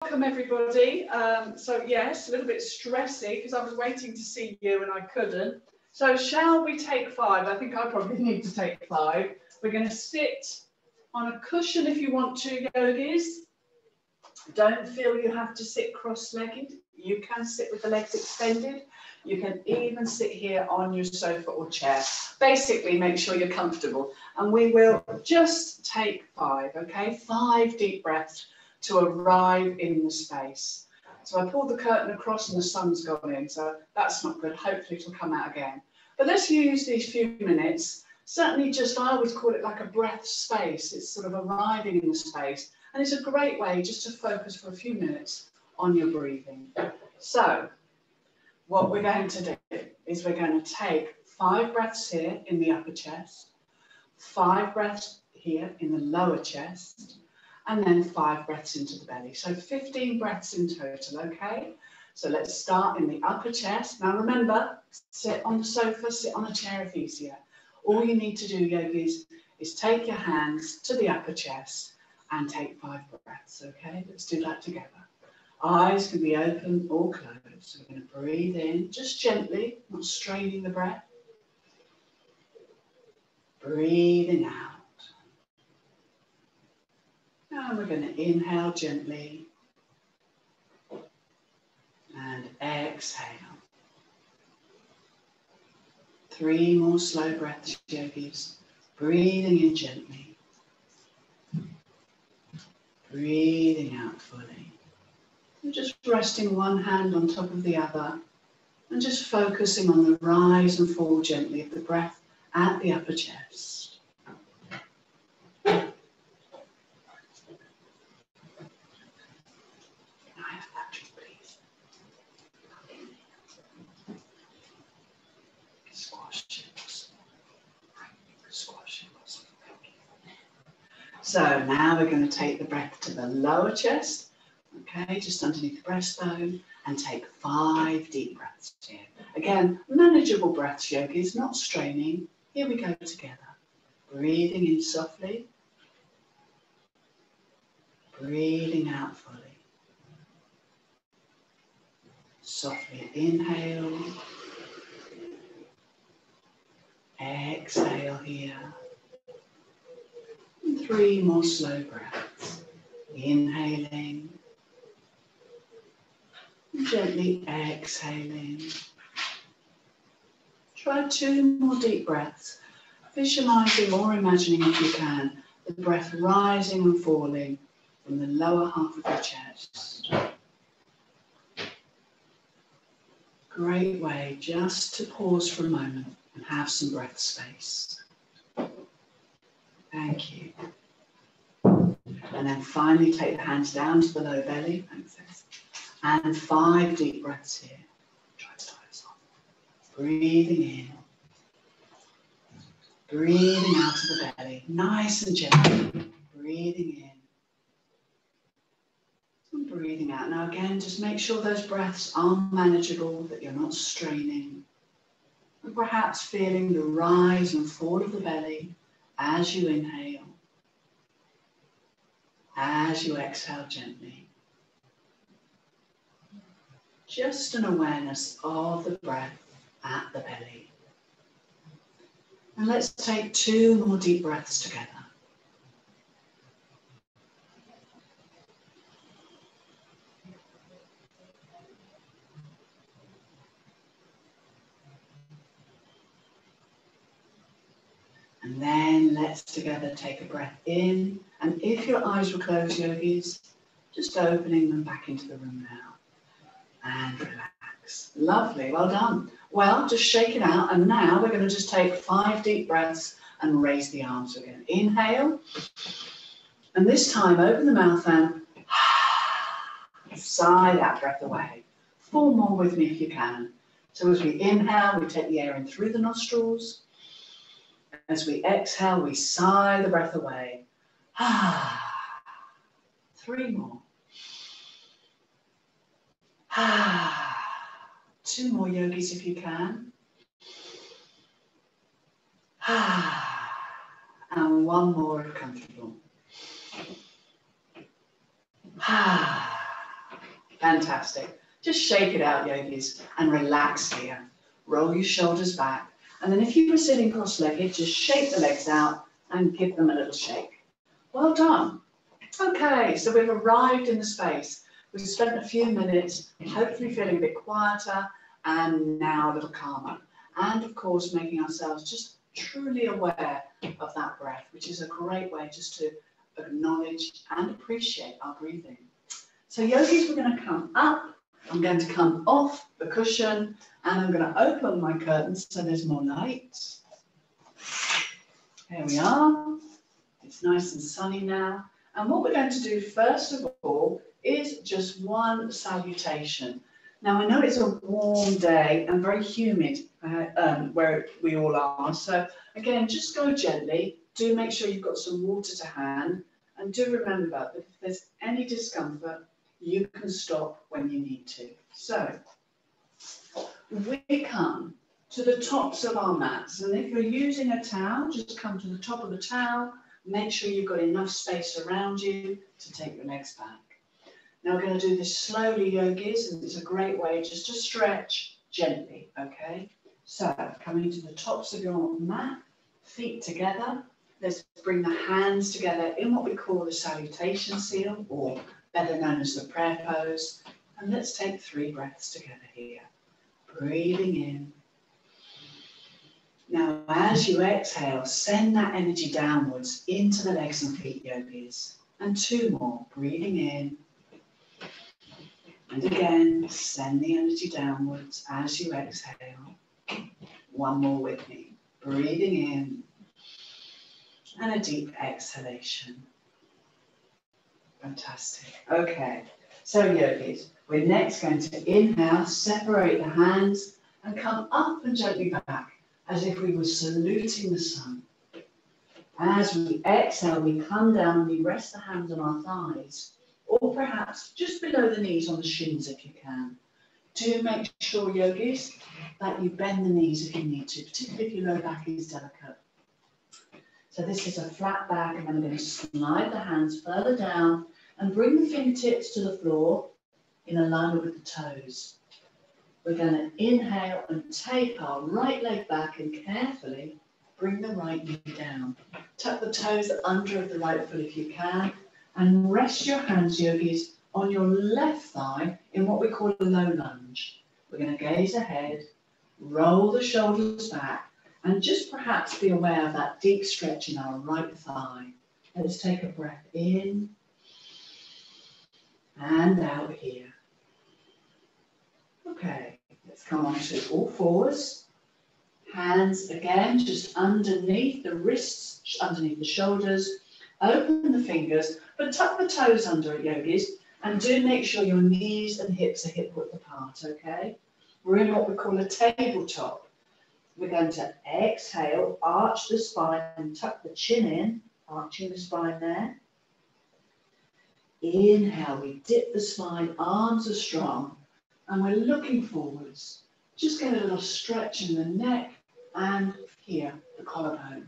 Welcome everybody. So yes, a little bit stressy because I was waiting to see you and I couldn't. So shall we take 5? I think I probably need to take 5. We're going to sit on a cushion if you want to, yogis. Don't feel you have to sit cross-legged. You can sit with the legs extended. You can even sit here on your sofa or chair. Basically, make sure you're comfortable. And we will just take 5, okay? 5 deep breaths to arrive in the space. So I pulled the curtain across and the sun's gone in, so that's not good. Hopefully it'll come out again. But let's use these few minutes, certainly just, I always call it like a breath space. It's sort of arriving in the space. And it's a great way just to focus for a few minutes on your breathing. So what we're going to do is we're going to take 5 breaths here in the upper chest, 5 breaths here in the lower chest, and then 5 breaths into the belly. So 15 breaths in total, okay? So let's start in the upper chest. Now remember, sit on the sofa, sit on a chair if easier. All you need to do, yogis, is take your hands to the upper chest and take 5 breaths, okay? Let's do that together. Eyes can be open or closed. So we're going to breathe in, just gently, not straining the breath. Breathing out. And we're going to inhale gently and exhale. 3 more slow breaths, yogis. Breathing in gently. Breathing out fully. And just resting one hand on top of the other and just focusing on the rise and fall gently of the breath at the upper chest. So now we're going to take the breath to the lower chest, okay, just underneath the breastbone, and take 5 deep breaths here. Again, manageable breaths, yogis, not straining. Here we go together. Breathing in softly. Breathing out fully. Softly inhale. Exhale here. 3 more slow breaths. Inhaling. Gently exhaling. Try 2 more deep breaths. Visualizing or imagining, if you can, the breath rising and falling from the lower half of your chest. Great way just to pause for a moment and have some breath space. Thank you. And then finally take the hands down to the low belly. Thanks. And 5 deep breaths here. Try to tie this on. Breathing in. Breathing out of the belly. Nice and gentle. Breathing in. And breathing out. Now again, just make sure those breaths are manageable, that you're not straining. And perhaps feeling the rise and fall of the belly as you inhale, as you exhale gently. Just an awareness of the breath at the belly. And let's take 2 more deep breaths together. And then let's together take a breath in. And if your eyes were closed, yogis, just opening them back into the room now. And relax. Lovely, well done. Well, just shake it out. And now we're going to just take 5 deep breaths and raise the arms again. Inhale. And this time, open the mouth and sigh that breath away. 4 more with me if you can. So as we inhale, we take the air in through the nostrils. As we exhale, we sigh the breath away. 3 more. 2 more, yogis, if you can. And 1 more if comfortable. Fantastic. Just shake it out, yogis, and relax here. Roll your shoulders back. And then if you were sitting cross-legged, just shake the legs out and give them a little shake. Well done. Okay, so we've arrived in the space. We've spent a few minutes, hopefully feeling a bit quieter and now a little calmer. And of course, making ourselves just truly aware of that breath, which is a great way just to acknowledge and appreciate our breathing. So yogis, we're going to come up. I'm going to come off the cushion and I'm going to open my curtains so there's more light. Here we are. It's nice and sunny now. And what we're going to do first of all is just one salutation. Now I know it's a warm day and very humid where we all are. So again, just go gently. Do make sure you've got some water to hand. And do remember that if there's any discomfort, you can stop when you need to. So we come to the tops of our mats. And if you're using a towel, just come to the top of the towel. Make sure you've got enough space around you to take your legs back. Now we're going to do this slowly, yogis, and it's a great way just to stretch gently, okay? So coming to the tops of your mat, feet together. Let's bring the hands together in what we call the salutation seal, or better known as the prayer pose. And let's take 3 breaths together here. Breathing in. Now, as you exhale, send that energy downwards into the legs and feet, yogis. And 2 more. Breathing in. And again, send the energy downwards as you exhale. 1 more with me. Breathing in. And a deep exhalation. Fantastic. Okay. So, yogis, we're next going to inhale, separate the hands, and come up and gently back, as if we were saluting the sun. As we exhale, we come down and we rest the hands on our thighs, or perhaps just below the knees on the shins if you can. Do make sure, yogis, that you bend the knees if you need to, particularly if your low back is delicate. So this is a flat back, and I'm going to slide the hands further down and bring the fingertips to the floor in alignment with the toes. We're going to inhale and take our right leg back and carefully bring the right knee down. Tuck the toes under of the right foot if you can, and rest your hands, yogis, on your left thigh in what we call a low lunge. We're going to gaze ahead, roll the shoulders back, and just perhaps be aware of that deep stretch in our right thigh. Let's take a breath in and out here. Okay, let's come on to all fours. Hands again, just underneath the wrists, underneath the shoulders. Open the fingers, but tuck the toes under it, yogis, and do make sure your knees and hips are hip width apart, okay? We're in what we call a tabletop. We're going to exhale, arch the spine and tuck the chin in, arching the spine there. Inhale, we dip the spine, arms are strong, and we're looking forwards. Just get a little stretch in the neck and here, the collarbone.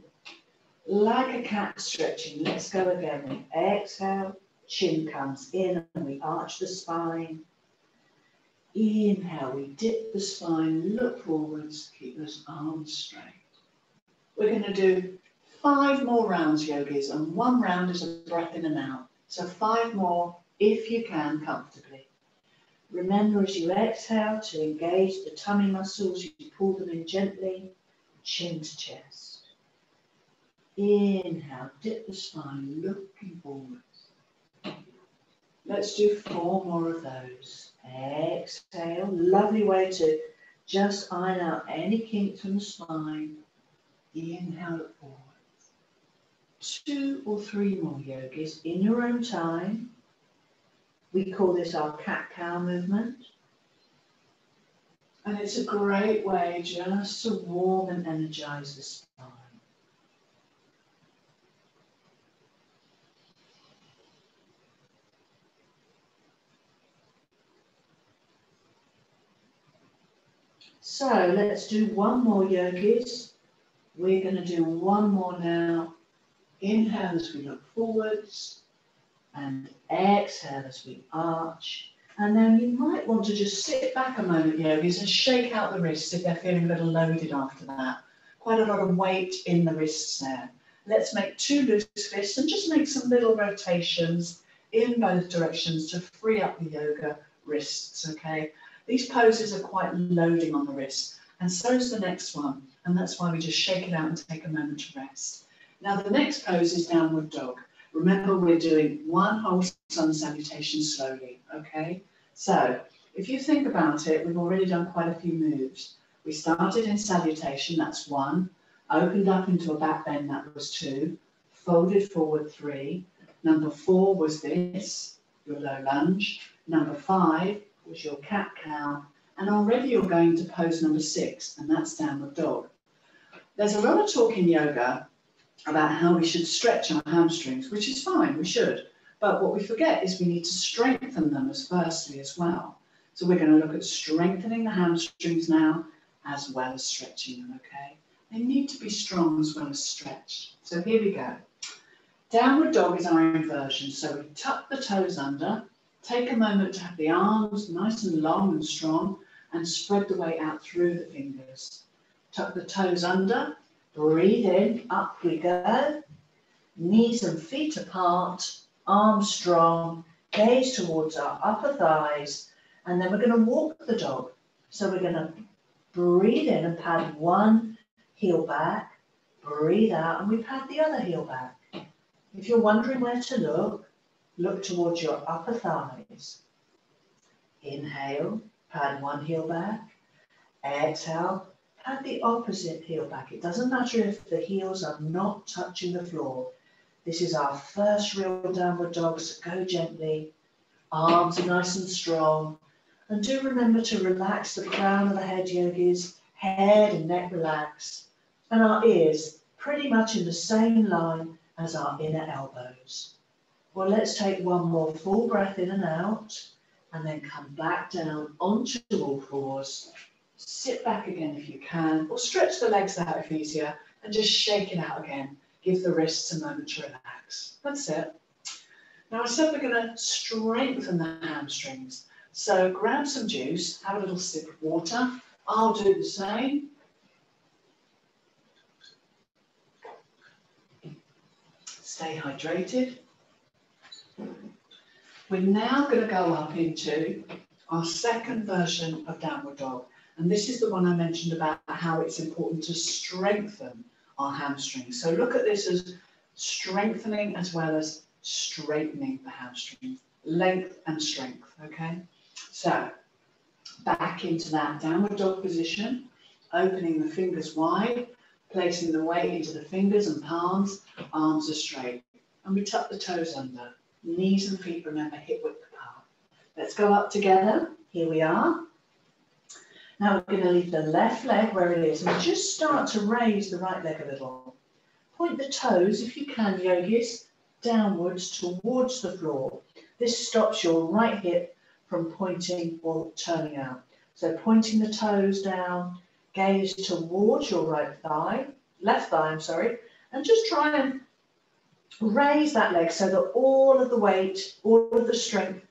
Like a cat stretching, let's go again. We exhale, chin comes in and we arch the spine. Inhale, we dip the spine, look forwards, keep those arms straight. We're going to do 5 more rounds, yogis, and 1 round is a breath in and out. So 5 more, if you can, comfortably. Remember, as you exhale, to engage the tummy muscles, you pull them in gently, chin to chest. Inhale, dip the spine, looking forwards. Let's do 4 more of those. Exhale, lovely way to just iron out any kinks from the spine. Inhale, look forwards. 2 or 3 more, yogis, in your own time. We call this our cat-cow movement. And it's a great way just to warm and energize the spine. So let's do 1 more, yogis. We're going to do 1 more now. Inhale as we look forwards and exhale as we arch. And then you might want to just sit back a moment, yogis, and shake out the wrists if they're feeling a little loaded after that. Quite a lot of weight in the wrists there. Let's make 2 loose fists and just make some little rotations in both directions to free up the yoga wrists, okay? These poses are quite loading on the wrists, and so is the next one, and that's why we just shake it out and take a moment to rest. Now the next pose is downward dog. Remember, we're doing one whole sun salutation slowly, okay? So if you think about it, we've already done quite a few moves. We started in salutation, that's 1, opened up into a back bend, that was 2, folded forward 3, number 4 was this, your low lunge, number 5 was your cat-cow, and already you're going to pose number 6, and that's downward dog. There's a lot of talk in yoga about how we should stretch our hamstrings, which is fine, we should, but what we forget is we need to strengthen them as well. So we're going to look at strengthening the hamstrings now, as well as stretching them, okay? They need to be strong as well as stretched. So here we go. Downward dog is our inversion. So we tuck the toes under, take a moment to have the arms nice and long and strong, and spread the weight out through the fingers. Tuck the toes under, breathe in, up we go. Knees and feet apart, arms strong, gaze towards our upper thighs, and then we're going to walk the dog. So we're going to breathe in and pad one heel back, breathe out, and we pad the other heel back. If you're wondering where to look towards your upper thighs. Inhale, pad one heel back. Exhale, pad the opposite heel back. It doesn't matter if the heels are not touching the floor. This is our first real downward dog, so go gently. Arms are nice and strong. And do remember to relax the crown of the head, yogis. Head and neck relax. And our ears pretty much in the same line as our inner elbows. Well, let's take one more full breath in and out, and then come back down onto all fours. Sit back again if you can, or stretch the legs out if easier, and just shake it out again. Give the wrists a moment to relax. That's it. Now I said we're going to strengthen the hamstrings. So grab some juice, have a little sip of water. I'll do the same. Stay hydrated. We're now going to go up into our second version of downward dog. And this is the one I mentioned about how it's important to strengthen our hamstrings. So look at this as strengthening as well as straightening the hamstrings. Length and strength, okay? So back into that downward dog position, opening the fingers wide, placing the weight into the fingers and palms, arms are straight. And we tuck the toes under. Knees and feet, remember, hip width apart. Let's go up together. Here we are. Now we're going to leave the left leg where it is and just start to raise the right leg a little. Point the toes, if you can, yogis, downwards towards the floor. This stops your right hip from pointing or turning out. So pointing the toes down, gaze towards your left thigh, and just try and raise that leg so that all of the weight, all of the strength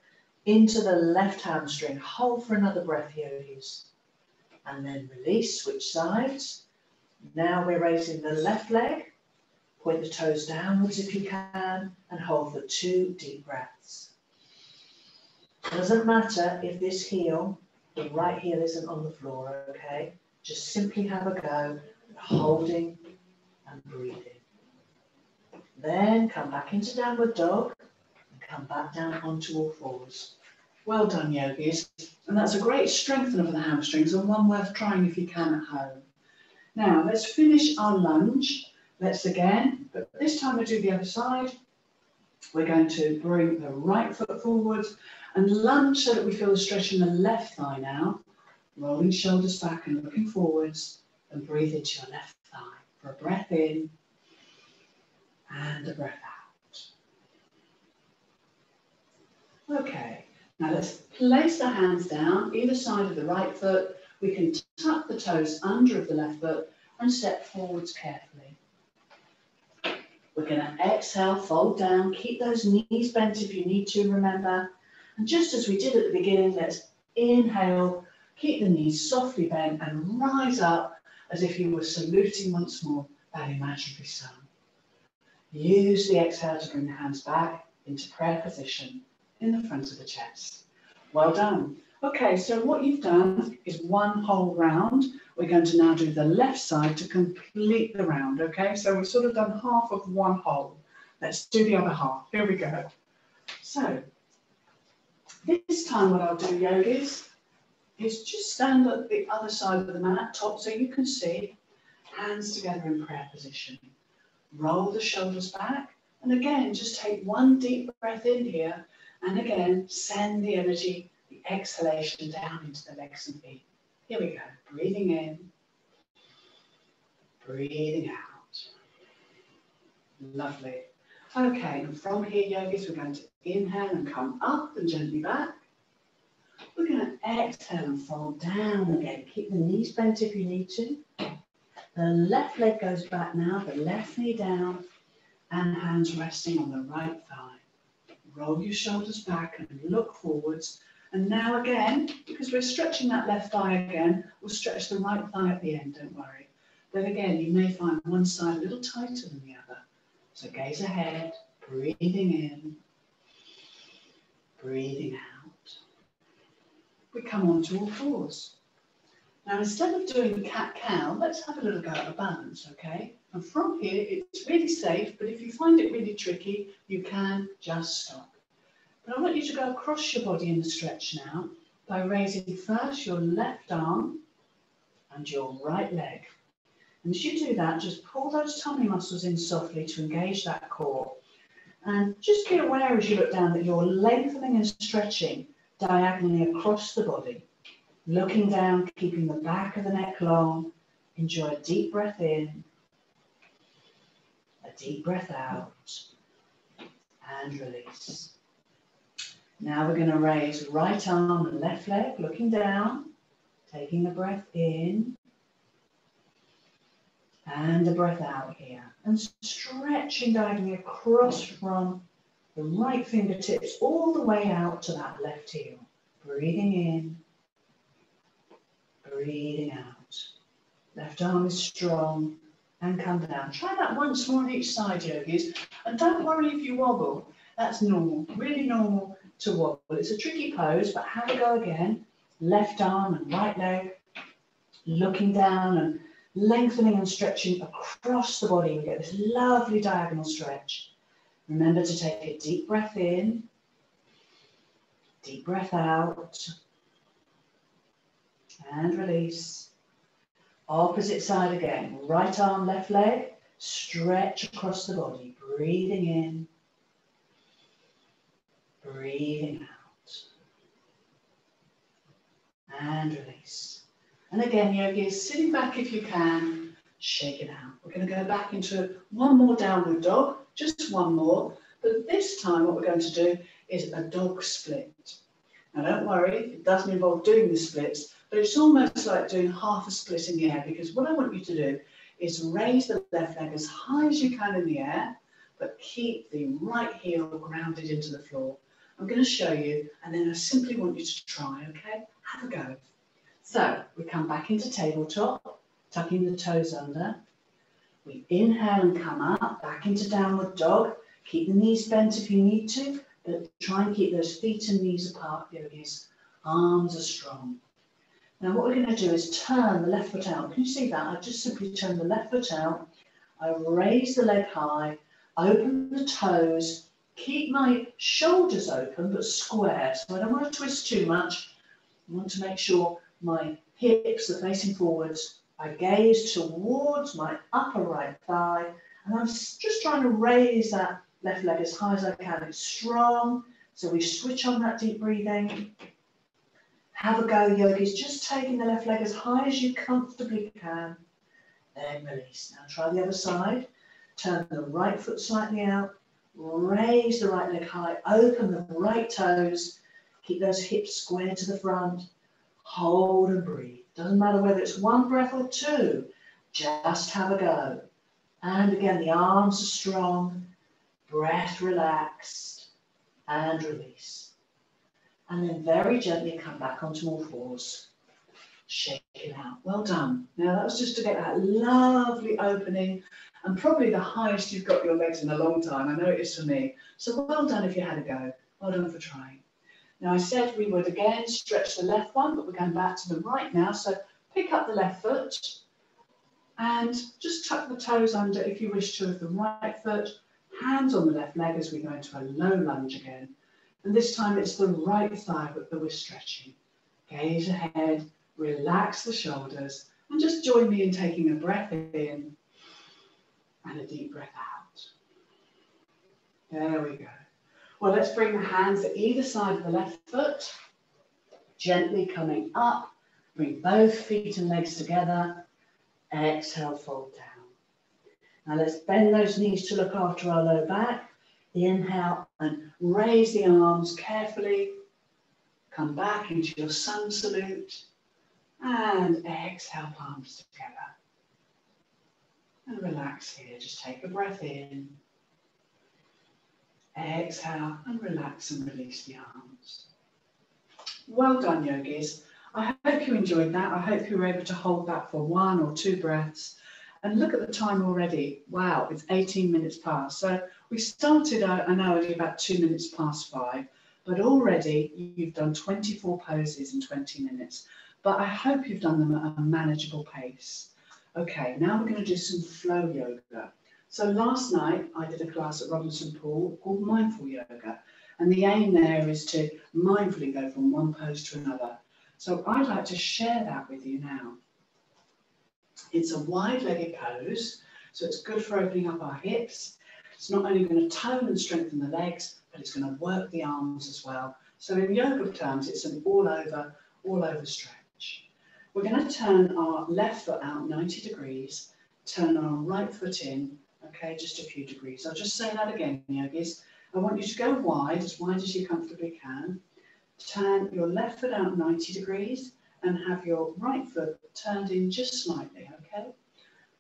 into the left hamstring. Hold for another breath, yogis. And then release, switch sides. Now we're raising the left leg. Point the toes downwards if you can, and hold for 2 deep breaths. Doesn't matter if this heel, the right heel, isn't on the floor, okay? Just simply have a go, holding and breathing. Then come back into downward dog and come back down onto all fours. Well done, yogis. And that's a great strengthener for the hamstrings and one worth trying if you can at home. Now, let's finish our lunge. Let's again, but this time we'll do the other side. We're going to bring the right foot forwards and lunge so that we feel the stretch in the left thigh now. Rolling shoulders back and looking forwards, and breathe into your left thigh for a breath in and a breath out. Okay, now let's place the hands down either side of the right foot. We can tuck the toes under of the left foot and step forwards carefully. We're going to exhale, fold down, keep those knees bent if you need to, remember, And just as we did at the beginning, let's inhale, keep the knees softly bent and rise up as if you were saluting once more that imaginary sun. Use the exhale to bring the hands back into prayer position in the front of the chest. Well done. Okay, so what you've done is one whole round. We're going to now do the left side to complete the round, okay? So we've sort of done half of one whole. Let's do the other half. Here we go. So this time what I'll do, yogis, is just stand at the other side of the mat, top, so you can see, hands together in prayer position. Roll the shoulders back, and again, just take one deep breath in here, and again, send the energy, the exhalation down into the legs and feet. Here we go, breathing in, breathing out. Lovely. Okay, and from here, yogis, we're going to inhale and come up and gently back. We're going to exhale and fold down again. Keep the knees bent if you need to. The left leg goes back now, the left knee down, and hands resting on the right thigh. Roll your shoulders back and look forwards. And now again, because we're stretching that left thigh again, we'll stretch the right thigh at the end, don't worry. Then again, you may find one side a little tighter than the other. So gaze ahead, breathing in, breathing out. We come on to all fours. Now, instead of doing cat-cow, let's have a little go at a balance, okay? And from here, it's really safe, but if you find it really tricky, you can just stop. But I want you to go across your body in the stretch now by raising first your left arm and your right leg. And as you do that, just pull those tummy muscles in softly to engage that core. And just be aware as you look down that you're lengthening and stretching diagonally across the body. Looking down, keeping the back of the neck long. Enjoy a deep breath in, a deep breath out, and release. Now we're going to raise right arm and left leg, looking down, taking a breath in, and a breath out here. And stretching diagonally across from the right fingertips all the way out to that left heel. Breathing in, breathing out. Left arm is strong and come down. Try that once more on each side, yogis. And don't worry if you wobble. That's normal, really normal to wobble. It's a tricky pose, but have a go again. Left arm and right leg, looking down and lengthening and stretching across the body. We get this lovely diagonal stretch. Remember to take a deep breath in, deep breath out, and release. Opposite side again. Right arm, left leg, stretch across the body. Breathing in, breathing out, and release. And again, yogis, sitting back if you can, shake it out. We're going to go back into one more downward dog, just one more. But this time what we're going to do is a dog split. Now don't worry, it doesn't involve doing the splits, but it's almost like doing half a split in the air, because what I want you to do is raise the left leg as high as you can in the air, but keep the right heel grounded into the floor. I'm going to show you, and then I simply want you to try, okay? Have a go. So we come back into tabletop, tucking the toes under. We inhale and come up, back into downward dog. Keep the knees bent if you need to, but try and keep those feet and knees apart, yogis. Arms are strong. Now what we're going to do is turn the left foot out. Can you see that? I just simply turn the left foot out. I raise the leg high, open the toes, keep my shoulders open but square. So I don't want to twist too much. I want to make sure my hips are facing forwards. I gaze towards my upper right thigh, and I'm just trying to raise that left leg as high as I can. It's strong, so we switch on that deep breathing. Have a go, yogis, just taking the left leg as high as you comfortably can. Then release. Now try the other side. Turn the right foot slightly out. Raise the right leg high. Open the right toes. Keep those hips squared to the front. Hold and breathe. Doesn't matter whether it's one breath or two. Just have a go. And again, the arms are strong. Breath relaxed. And release. And then very gently come back onto all fours. Shake it out. Well done. Now that was just to get that lovely opening and probably the highest you've got your legs in a long time. I know it is for me. So well done if you had a go. Well done for trying. Now I said we would again stretch the left one, but we're going back to the right now. So pick up the left foot and just tuck the toes under if you wish to of the right foot. Hands on the left leg as we go into a low lunge again. And this time it's the right thigh that we're stretching. Gaze ahead. Relax the shoulders and just join me in taking a breath in and a deep breath out. There we go. Well, let's bring the hands at either side of the left foot, gently coming up. Bring both feet and legs together. Exhale, fold down. Now let's bend those knees to look after our low back. Inhale and raise the arms carefully. Come back into your sun salute. And exhale, palms together. And relax here. Just take a breath in. Exhale and relax and release the arms. Well done, yogis. I hope you enjoyed that. I hope you were able to hold that for 1 or 2 breaths. And look at the time already. Wow, it's 18 minutes past. So we started, I know, only about 2 minutes past 5. But already you've done 24 poses in 20 minutes. But I hope you've done them at a manageable pace. Okay, now we're going to do some flow yoga. So last night I did a class at Robinson Pool called Mindful Yoga. And the aim there is to mindfully go from one pose to another. So I'd like to share that with you now. It's a wide-legged pose, so it's good for opening up our hips. It's not only going to tone and strengthen the legs, but it's going to work the arms as well. So in yoga terms, it's an all-over stretch. We're going to turn our left foot out 90 degrees, turn our right foot in, okay, just a few degrees. I'll just say that again, yogis. I want you to go wide as you comfortably can. Turn your left foot out 90 degrees and have your right foot turned in just slightly, okay?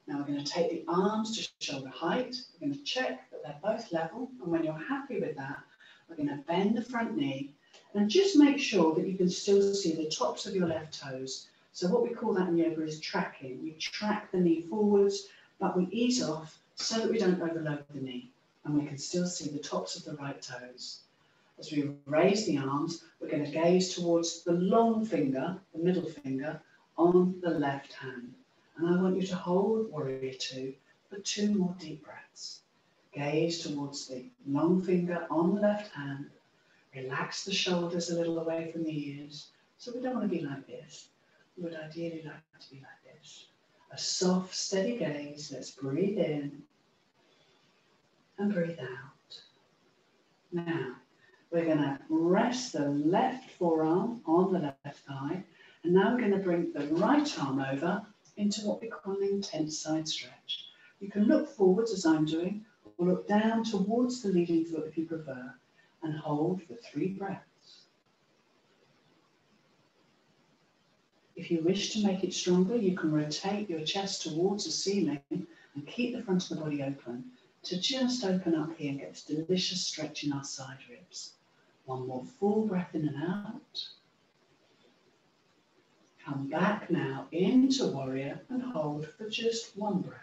Now we're going to take the arms to shoulder height. We're going to check that they're both level. And when you're happy with that, we're going to bend the front knee and just make sure that you can still see the tops of your left toes. So what we call that in yoga is tracking. We track the knee forwards, but we ease off so that we don't overload the knee. And we can still see the tops of the right toes. As we raise the arms, we're going to gaze towards the long finger, the middle finger, on the left hand. And I want you to hold Warrior 2 for 2 more deep breaths. Gaze towards the long finger on the left hand. Relax the shoulders a little away from the ears. So we don't want to be like this. We would ideally like to be like this. A soft, steady gaze. Let's breathe in and breathe out. Now, we're going to rest the left forearm on the left thigh. And now we're going to bring the right arm over into what we call an intense side stretch. You can look forwards as I'm doing, or look down towards the leading foot if you prefer, and hold for 3 breaths. If you wish to make it stronger, you can rotate your chest towards the ceiling and keep the front of the body open to just open up here and get this delicious stretch in our side ribs. 1 more full breath in and out. Come back now into warrior and hold for just 1 breath.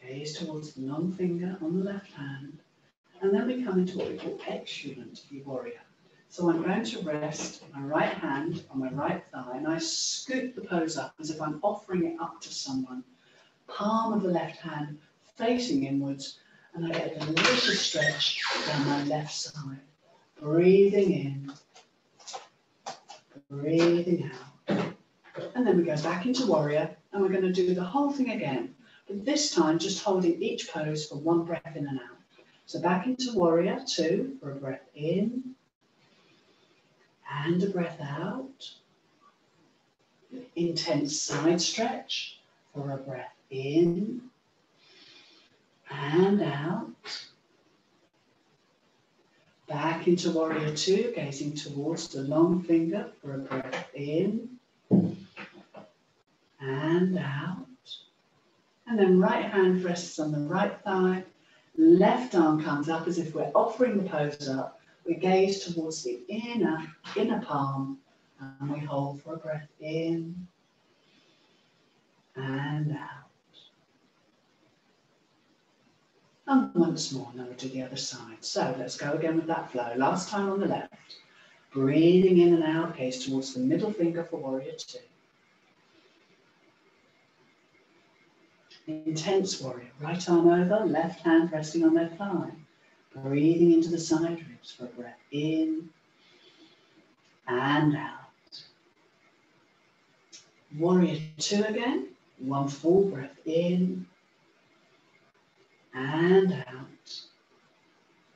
Gaze towards the long finger on the left hand. And then we come into what we call exuberant warrior. So I'm going to rest my right hand on my right thigh and I scoop the pose up as if I'm offering it up to someone. Palm of the left hand facing inwards, and I get a delicious stretch down my left side. Breathing in, breathing out. And then we go back into warrior and we're going to do the whole thing again. But this time just holding each pose for 1 breath in and out. So back into warrior 2 for a breath in and a breath out. Intense side stretch for a breath in and out. Back into warrior 2, gazing towards the long finger for a breath in and out. And then right hand rests on the right thigh. Left arm comes up as if we're offering the pose up. We gaze towards the inner palm, and we hold for a breath in and out. And once more, now we'll do the other side. So let's go again with that flow. Last time on the left. Breathing in and out, gaze towards the middle finger for warrior two. Intense warrior. Right arm over, left hand resting on their thigh. Breathing into the side ribs for a breath in and out. Warrior two again. One full breath in and out.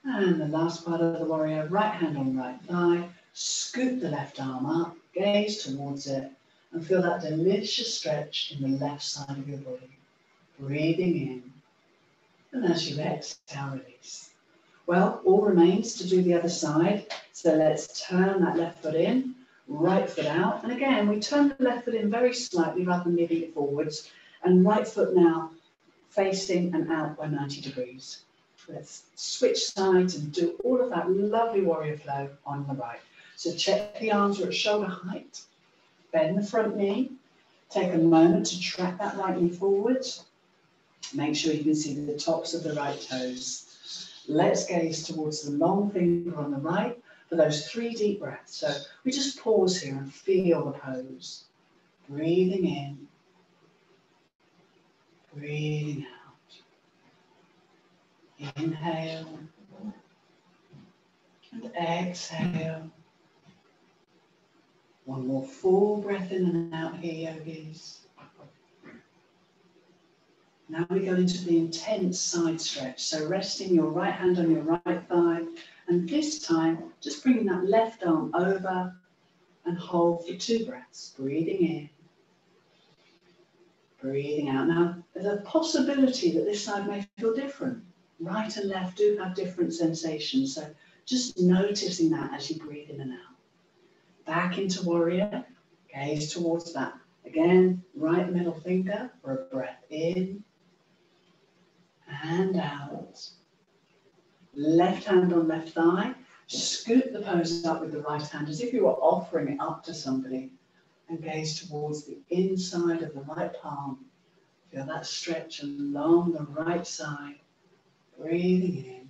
And the last part of the warrior, right hand on right thigh. Scoop the left arm up, gaze towards it, and feel that delicious stretch in the left side of your body. Breathing in, and as you exhale, release. Well, all remains to do the other side. So let's turn that left foot in, right foot out. And again, we turn the left foot in very slightly rather than moving it forwards. And right foot now facing and out by 90 degrees. Let's switch sides and do all of that lovely warrior flow on the right. So check the arms are at shoulder height. Bend the front knee. Take a moment to track that right knee forwards. Make sure you can see the tops of the right toes. Let's gaze towards the long finger on the right for those 3 deep breaths. So we just pause here and feel the pose. Breathing in. Breathing out. Inhale. And exhale. One more full breath in and out here, yogis. Now we go into the intense side stretch. So resting your right hand on your right thigh. And this time, just bringing that left arm over and hold for 2 breaths. Breathing in. Breathing out. Now, there's a possibility that this side may feel different. Right and left do have different sensations. So just noticing that as you breathe in and out. Back into warrior. Gaze towards that. Again, right middle finger for a breath in and out. Left hand on left thigh. Scoop the pose up with the right hand as if you were offering it up to somebody. And gaze towards the inside of the right palm. Feel that stretch along the right side. Breathing in,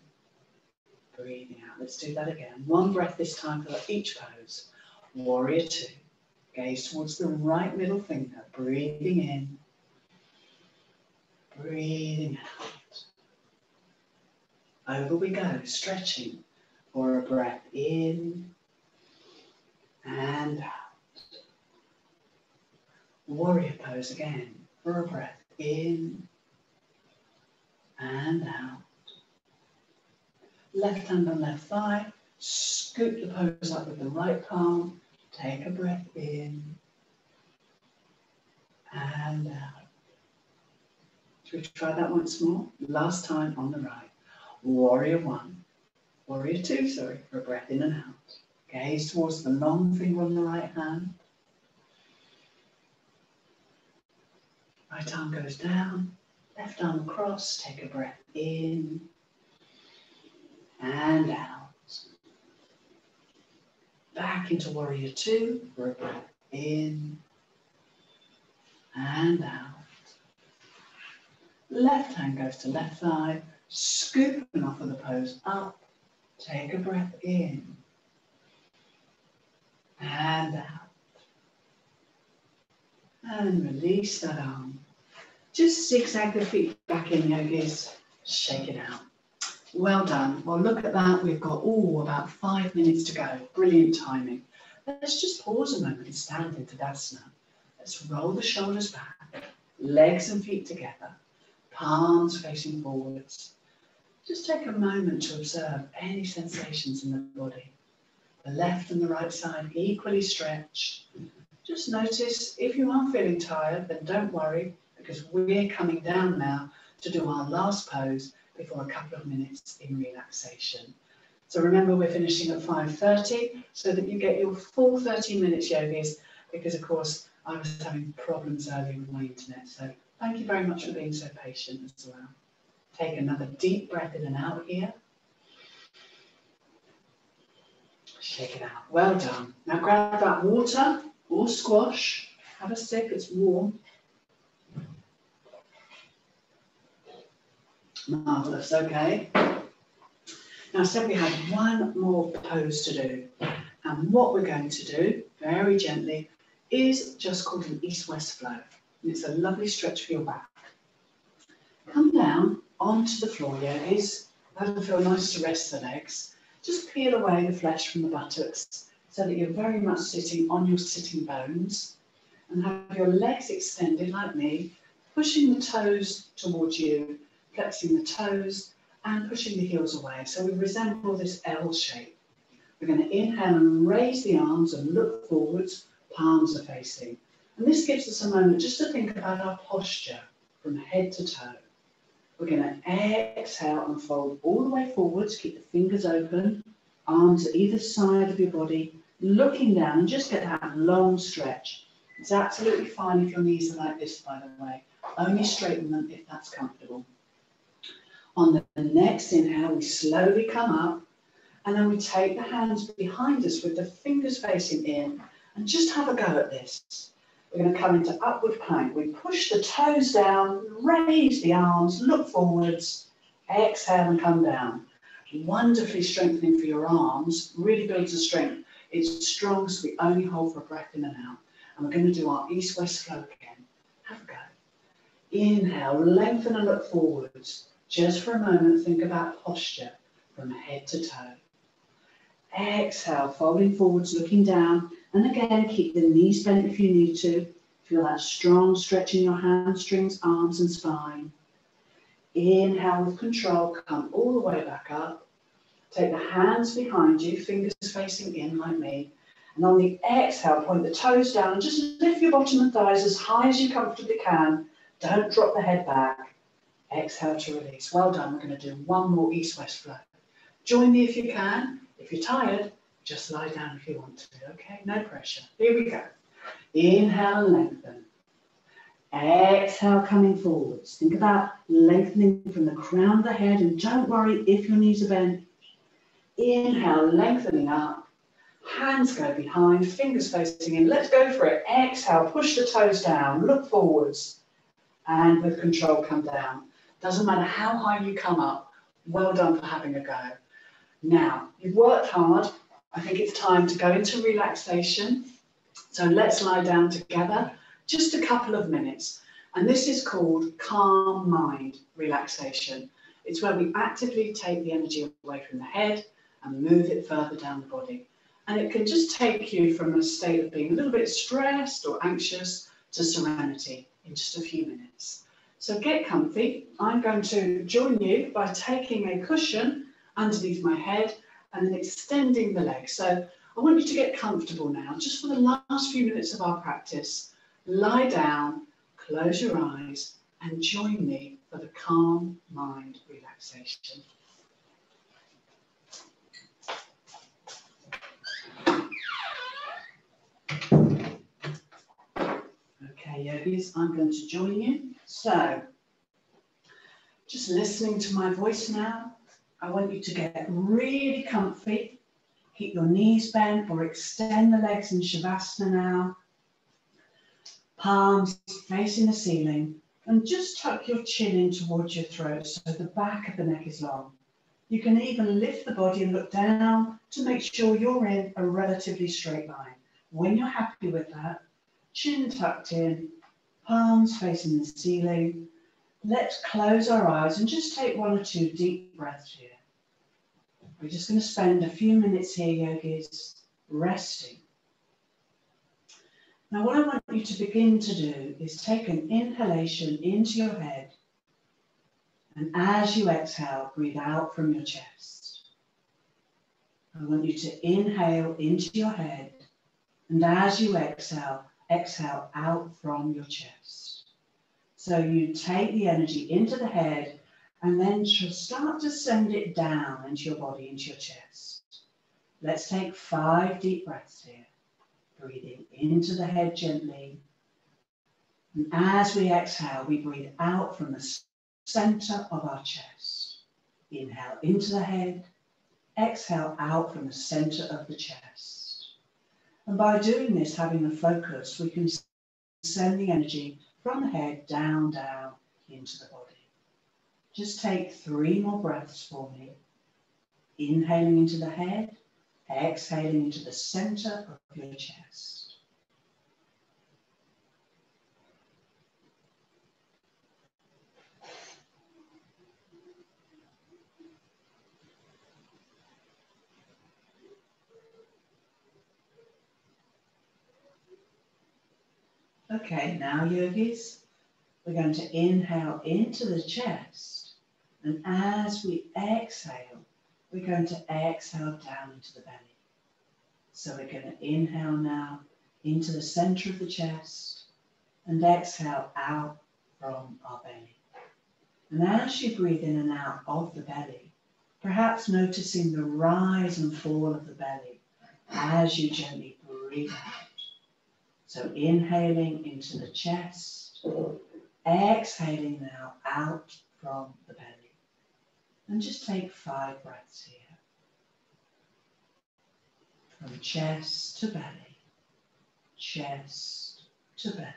breathing out. Let's do that again. 1 breath this time for each pose. Warrior two. Gaze towards the right middle finger. Breathing in, breathing out. Over we go, stretching for a breath in and out. Warrior pose again for a breath in and out. Left hand on left thigh, scoop the pose up with the right palm, take a breath in and out. Should we try that once more? Last time on the right. Warrior one, warrior two, for a breath in and out. Gaze towards the long finger on the right hand. Right arm goes down, left arm across, take a breath in and out. Back into warrior two for a breath in and out. Left hand goes to left thigh, scoop and offer the pose up, take a breath in and out. And release that arm. Just zigzag the feet back in, yogis. Shake it out. Well done. Well, look at that. We've got, about 5 minutes to go. Brilliant timing. Let's just pause a moment and stand into Tadasana. Let's roll the shoulders back, legs and feet together, palms facing forwards. Just take a moment to observe any sensations in the body. The left and the right side equally stretched. Just notice if you are feeling tired, then don't worry, because we're coming down now to do our last pose before a couple of minutes in relaxation. So remember, we're finishing at 5:30 so that you get your full 30 minutes, yogis, because of course I was having problems earlier with my internet. So thank you very much for being so patient as well. Take another deep breath in and out here. Shake it out. Well done. Now grab that water or squash. Have a sip, it's warm. Marvellous, okay. Now, so we have one more pose to do. And what we're going to do, very gently, is just called an east-west flow. And it's a lovely stretch for your back. Come down onto the floor, yogis. That'll feel nice to rest the legs. Just peel away the flesh from the buttocks so that you're very much sitting on your sitting bones. And have your legs extended like me, pushing the toes towards you, flexing the toes and pushing the heels away. So we resemble this L shape. We're going to inhale and raise the arms and look forwards, palms are facing. And this gives us a moment just to think about our posture from head to toe. We're going to exhale and fold all the way forwards, keep the fingers open, arms at either side of your body, looking down and just get that long stretch. It's absolutely fine if your knees are like this, by the way. Only straighten them if that's comfortable. On the next inhale, we slowly come up and then we take the hands behind us with the fingers facing in and just have a go at this. We're going to come into upward plank. We push the toes down, raise the arms, look forwards, exhale and come down. Wonderfully strengthening for your arms, really builds the strength. It's strong, so we only hold for a breath in and out. And we're going to do our east-west flow again. Have a go. Inhale, lengthen and look forwards. Just for a moment, think about posture from head to toe. Exhale, folding forwards, looking down. And again, keep the knees bent if you need to. Feel that strong stretch in your hamstrings, arms and spine. Inhale with control, come all the way back up. Take the hands behind you, fingers facing in like me. And on the exhale, point the toes down and just lift your bottom and thighs as high as you comfortably can. Don't drop the head back. Exhale to release. Well done. We're going to do one more east-west flow. Join me if you can. If you're tired, just lie down if you want to. Okay, no pressure. Here we go. Inhale, lengthen. Exhale, coming forwards. Think about lengthening from the crown of the head, and don't worry if your knees are bent. Inhale, lengthening up. Hands go behind, fingers facing in. Let's go for it. Exhale, push the toes down, look forwards. And with control, come down. Doesn't matter how high you come up. Well done for having a go. Now, you've worked hard. I think it's time to go into relaxation. So let's lie down together, just a couple of minutes. And this is called calm mind relaxation. It's where we actively take the energy away from the head and move it further down the body. And it can just take you from a state of being a little bit stressed or anxious to serenity in just a few minutes. So get comfy. I'm going to join you by taking a cushion underneath my head and then extending the legs. So I want you to get comfortable now, just for the last few minutes of our practice. Lie down, close your eyes, and join me for the calm mind relaxation. Okay, yogis, I'm going to join you. So, just listening to my voice now, I want you to get really comfy. Keep your knees bent or extend the legs in Shavasana now. Palms facing the ceiling. And just tuck your chin in towards your throat so the back of the neck is long. You can even lift the body and look down to make sure you're in a relatively straight line. When you're happy with that, chin tucked in, palms facing the ceiling. Let's close our eyes and just take 1 or 2 deep breaths here. We're just going to spend a few minutes here, yogis, resting. Now, what I want you to begin to do is take an inhalation into your head. And as you exhale, breathe out from your chest. I want you to inhale into your head. And as you exhale, exhale out from your chest. So you take the energy into the head and then start to send it down into your body, into your chest. Let's take 5 deep breaths here. Breathing into the head gently. And as we exhale, we breathe out from the center of our chest. Inhale into the head. exhale out from the center of the chest. And by doing this, having the focus, we can send the energy from the head down into the body. Just take 3 more breaths for me. Inhaling into the head, exhaling into the center of your chest. Okay, now yogis, we're going to inhale into the chest, and as we exhale, we're going to exhale down into the belly. So we're going to inhale now into the center of the chest and exhale out from our belly. And as you breathe in and out of the belly, perhaps noticing the rise and fall of the belly as you gently breathe out. So inhaling into the chest, exhaling now out from the belly. And just take 5 breaths here. From chest to belly, chest to belly.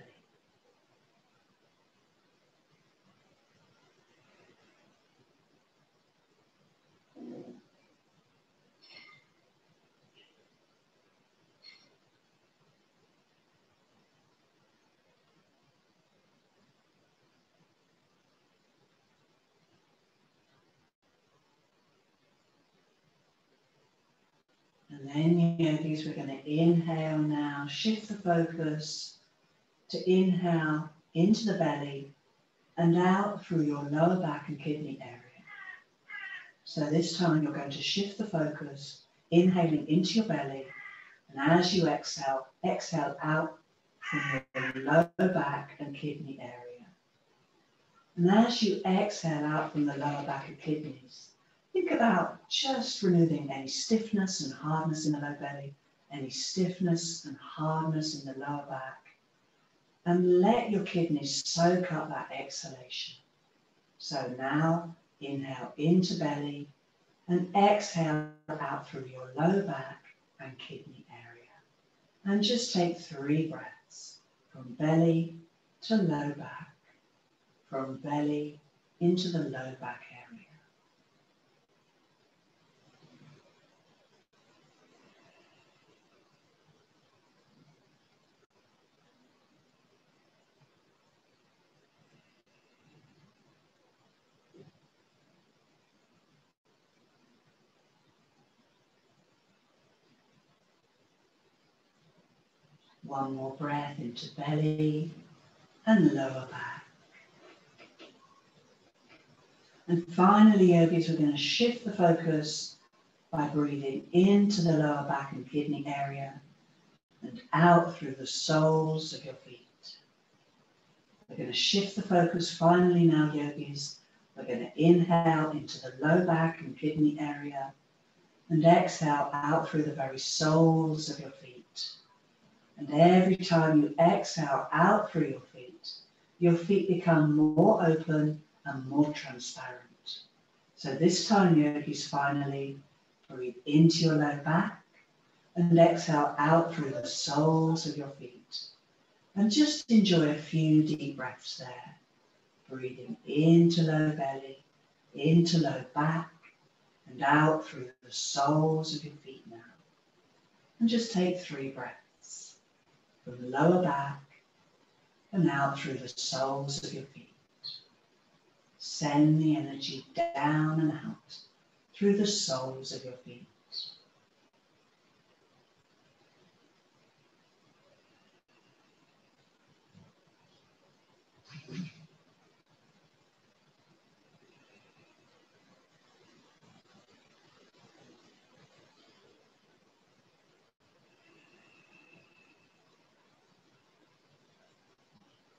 And then, yogis, we're going to inhale now, shift the focus to inhale into the belly and out through your lower back and kidney area. So this time you're going to shift the focus, inhaling into your belly, and as you exhale, exhale out from your lower back and kidney area. And as you exhale out from the lower back and kidneys, think about just removing any stiffness and hardness in the low belly, any stiffness and hardness in the lower back, and let your kidneys soak up that exhalation. So now inhale into belly and exhale out through your low back and kidney area. And just take 3 breaths from belly to low back, from belly into the low back area. One more breath into belly and lower back. And finally, yogis, we're going to shift the focus by breathing into the lower back and kidney area and out through the soles of your feet. We're going to shift the focus finally now, yogis. We're going to inhale into the low back and kidney area and exhale out through the very soles of your feet. And every time you exhale out through your feet become more open and more transparent. So this time, yogis, finally breathe into your low back and exhale out through the soles of your feet. And just enjoy a few deep breaths there. Breathing into low belly, into low back, and out through the soles of your feet now. And just take 3 breaths from the lower back and out through the soles of your feet. Send the energy down and out through the soles of your feet.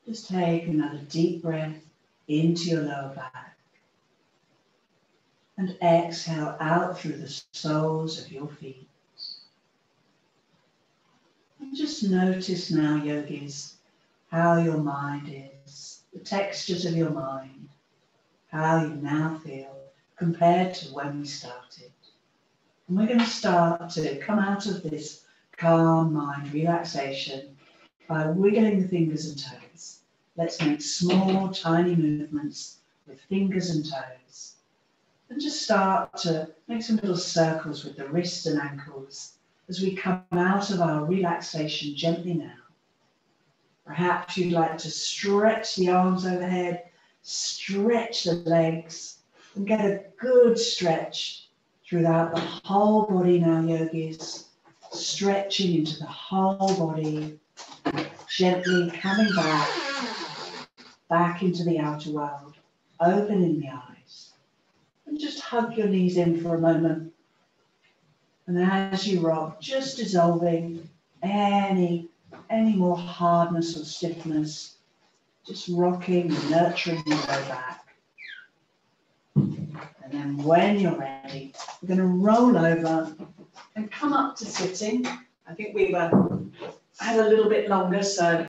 Just take another deep breath into your lower back and exhale out through the soles of your feet. And just notice now, yogis, how your mind is, the textures of your mind, how you now feel compared to when we started. And we're going to start to come out of this calm mind relaxation by wiggling the fingers and toes. Let's make small, tiny movements with fingers and toes. And just start to make some little circles with the wrists and ankles as we come out of our relaxation gently now. Perhaps you'd like to stretch the arms overhead, stretch the legs, and get a good stretch throughout the whole body now, yogis. Stretching into the whole body, gently coming back into the outer world, opening the eyes. And just hug your knees in for a moment. And as you rock, just dissolving any more hardness or stiffness, just rocking and nurturing your low back. And then when you're ready, we're going to roll over and come up to sitting. I think we had a little bit longer, so